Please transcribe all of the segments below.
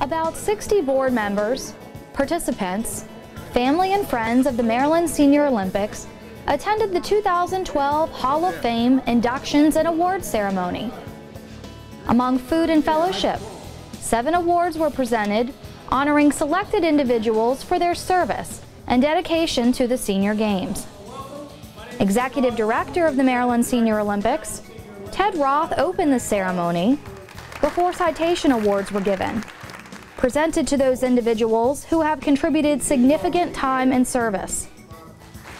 About 60 board members, participants, family and friends of the Maryland Senior Olympics attended the 2012 Hall of Fame inductions and awards ceremony. Among food and fellowship, 7 awards were presented honoring selected individuals for their service and dedication to the Senior Games. Executive Director of the Maryland Senior Olympics, Ted Roth, opened the ceremony before citation awards were given, presented to those individuals who have contributed significant time and service.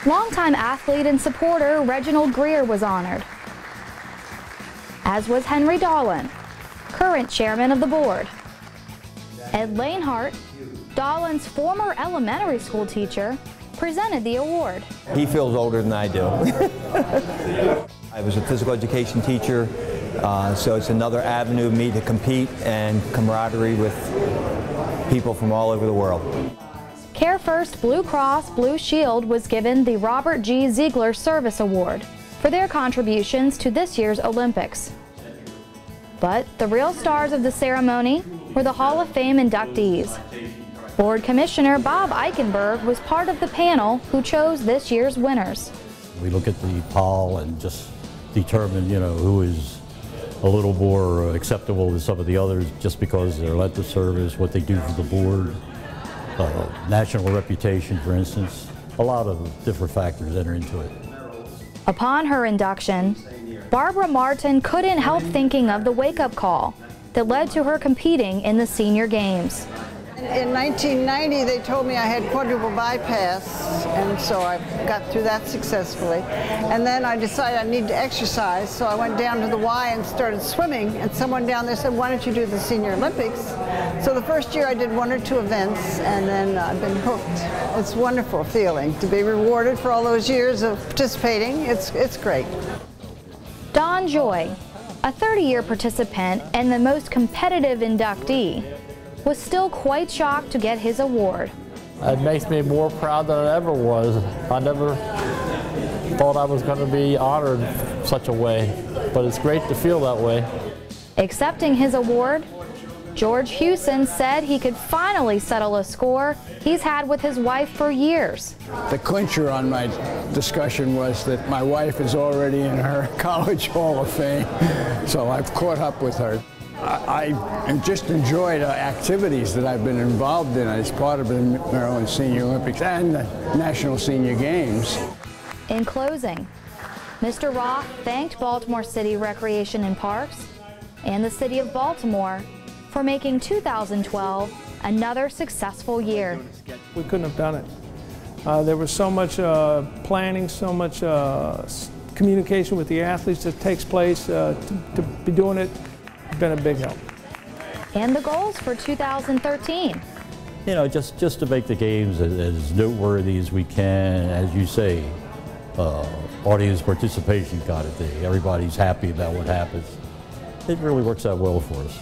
Longtime athlete and supporter Reginald Greer was honored, as was Henry Dolan, current chairman of the board. Ed Lanehart, Dolan's former elementary school teacher, presented the award. He feels older than I do. I was a physical education teacher, so it's another avenue of me to compete and camaraderie with people from all over the world. Care First Blue Cross Blue Shield was given the Robert G. Ziegler Service Award for their contributions to this year's Olympics. But the real stars of the ceremony were the Hall of Fame inductees. Board Commissioner Bob Eichenberg was part of the panel who chose this year's winners. We look at the poll and just determine, who is a little more acceptable than some of the others just because of their length of service, what they do for the board, national reputation, for instance. A lot of different factors enter into it. Upon her induction, Barbara Martin couldn't help thinking of the wake-up call that led to her competing in the Senior Games. In 1990, they told me I had quadruple bypass, and so I got through that successfully. And then I decided I needed to exercise, so I went down to the Y and started swimming, and someone down there said, why don't you do the Senior Olympics? So the first year I did 1 or 2 events, and then I've been hooked. It's a wonderful feeling to be rewarded for all those years of participating. It's great. Don Joy, a 30-year participant and the most competitive inductee, was still quite shocked to get his award. It makes me more proud than I ever was. I never thought I was going to be honored such a way, but it's great to feel that way. Accepting his award, George Hewson said he could finally settle a score he's had with his wife for years. The clincher on my discussion was that my wife is already in her College Hall of Fame, so I've caught up with her. I just enjoyed activities that I've been involved in as part of the Maryland Senior Olympics and the National Senior Games. In closing, Mr. Roth thanked Baltimore City Recreation and Parks and the City of Baltimore for making 2012 another successful year. We couldn't have done it. There was so much planning, so much communication with the athletes that takes place. To be doing it has been a big help. And the goals for 2013? Just to make the games as noteworthy as we can. As you say, audience participation got it there. Everybody's happy about what happens. It really works out well for us.